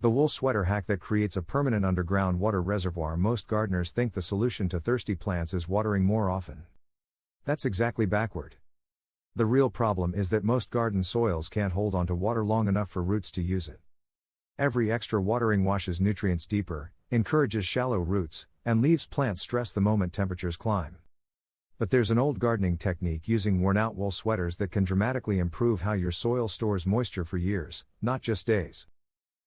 The wool sweater hack that creates a permanent underground water reservoir. Most gardeners think the solution to thirsty plants is watering more often. That's exactly backward. The real problem is that most garden soils can't hold onto water long enough for roots to use it. Every extra watering washes nutrients deeper, encourages shallow roots, and leaves plants stressed the moment temperatures climb. But there's an old gardening technique using worn-out wool sweaters that can dramatically improve how your soil stores moisture for years, not just days.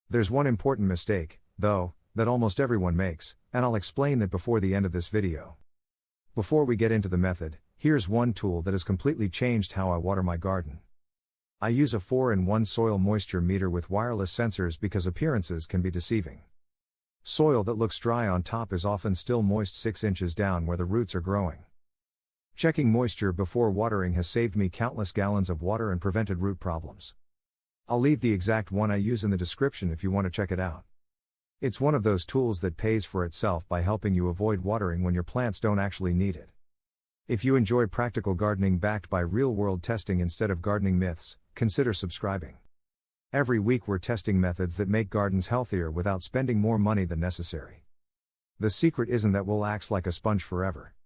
There's one important mistake, though, that almost everyone makes, and I'll explain that before the end of this video. Before we get into the method, here's one tool that has completely changed how I water my garden. I use a 4-in-1 soil moisture meter with wireless sensors because appearances can be deceiving. Soil that looks dry on top is often still moist 6 inches down where the roots are growing. Checking moisture before watering has saved me countless gallons of water and prevented root problems. I'll leave the exact one I use in the description if you want to check it out. It's one of those tools that pays for itself by helping you avoid watering when your plants don't actually need it. If you enjoy practical gardening backed by real-world testing instead of gardening myths, consider subscribing. Every week we're testing methods that make gardens healthier without spending more money than necessary. The secret isn't that wool acts like a sponge forever.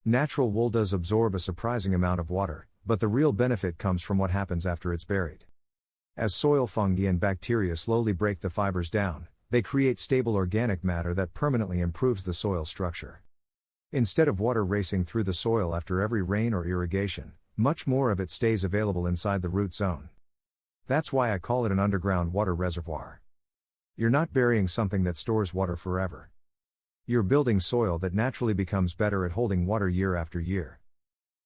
Natural wool does absorb a surprising amount of water, but the real benefit comes from what happens after it's buried. As soil fungi and bacteria slowly break the fibers down, they create stable organic matter that permanently improves the soil structure. Instead of water racing through the soil after every rain or irrigation, much more of it stays available inside the root zone. That's why I call it an underground water reservoir. You're not burying something that stores water forever. You're building soil that naturally becomes better at holding water year after year.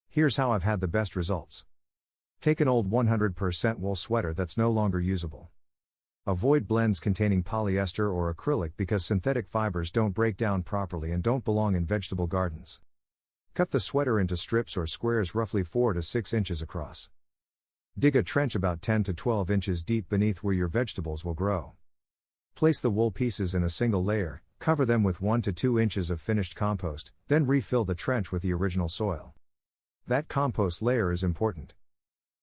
Here's how I've had the best results. Take an old 100% wool sweater that's no longer usable. Avoid blends containing polyester or acrylic because synthetic fibers don't break down properly and don't belong in vegetable gardens. Cut the sweater into strips or squares roughly 4 to 6 inches across. Dig a trench about 10 to 12 inches deep beneath where your vegetables will grow. Place the wool pieces in a single layer, cover them with 1 to 2 inches of finished compost, then refill the trench with the original soil. That compost layer is important.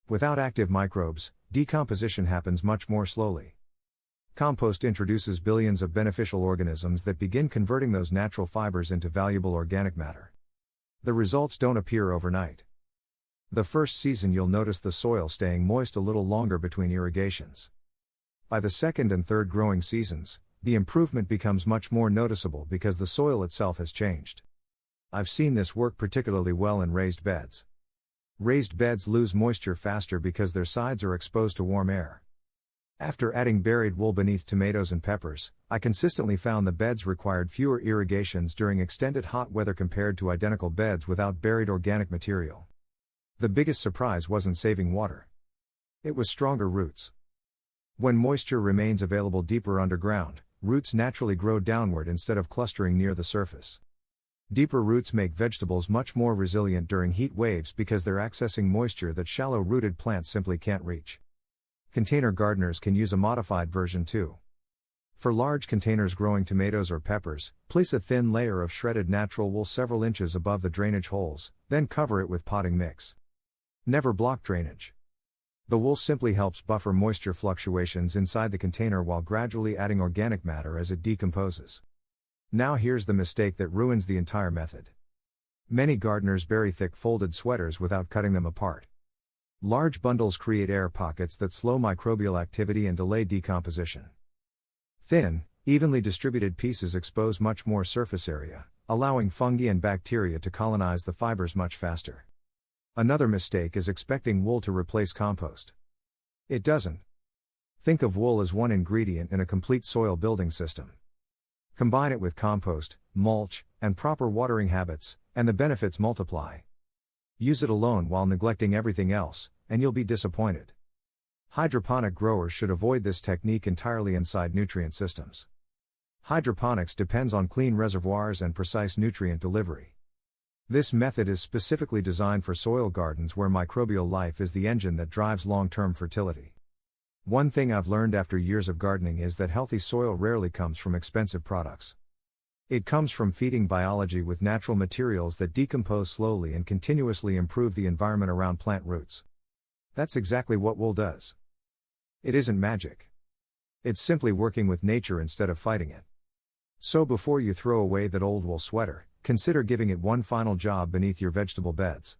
Without active microbes, decomposition happens much more slowly. Compost introduces billions of beneficial organisms that begin converting those natural fibers into valuable organic matter. The results don't appear overnight. The first season you'll notice the soil staying moist a little longer between irrigations. By the second and third growing seasons, the improvement becomes much more noticeable because the soil itself has changed. I've seen this work particularly well in raised beds. Raised beds lose moisture faster because their sides are exposed to warm air. After adding buried wool beneath tomatoes and peppers, I consistently found the beds required fewer irrigations during extended hot weather compared to identical beds without buried organic material. The biggest surprise wasn't saving water. It was stronger roots. When moisture remains available deeper underground, roots naturally grow downward instead of clustering near the surface. Deeper roots make vegetables much more resilient during heat waves because they're accessing moisture that shallow-rooted plants simply can't reach. Container gardeners can use a modified version too. For large containers growing tomatoes or peppers, place a thin layer of shredded natural wool several inches above the drainage holes, then cover it with potting mix. Never block drainage. The wool simply helps buffer moisture fluctuations inside the container while gradually adding organic matter as it decomposes. Now here's the mistake that ruins the entire method. Many gardeners bury thick folded sweaters without cutting them apart. Large bundles create air pockets that slow microbial activity and delay decomposition. Thin, evenly distributed pieces expose much more surface area, allowing fungi and bacteria to colonize the fibers much faster. Another mistake is expecting wool to replace compost. It doesn't. Think of wool as one ingredient in a complete soil building system. Combine it with compost, mulch, and proper watering habits, and the benefits multiply. Use it alone while neglecting everything else, and you'll be disappointed. Hydroponic growers should avoid this technique entirely inside nutrient systems. Hydroponics depends on clean reservoirs and precise nutrient delivery. This method is specifically designed for soil gardens where microbial life is the engine that drives long-term fertility. One thing I've learned after years of gardening is that healthy soil rarely comes from expensive products. It comes from feeding biology with natural materials that decompose slowly and continuously improve the environment around plant roots. That's exactly what wool does. It isn't magic. It's simply working with nature instead of fighting it. So before you throw away that old wool sweater, consider giving it one final job beneath your vegetable beds.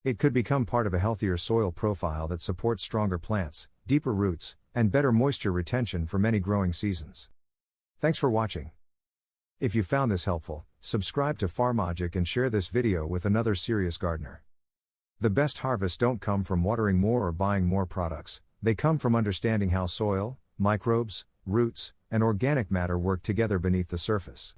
It could become part of a healthier soil profile that supports stronger plants, deeper roots, and better moisture retention for many growing seasons. Thanks for watching. If you found this helpful, subscribe to Farmlogic and share this video with another serious gardener. The best harvests don't come from watering more or buying more products, they come from understanding how soil, microbes, roots, and organic matter work together beneath the surface.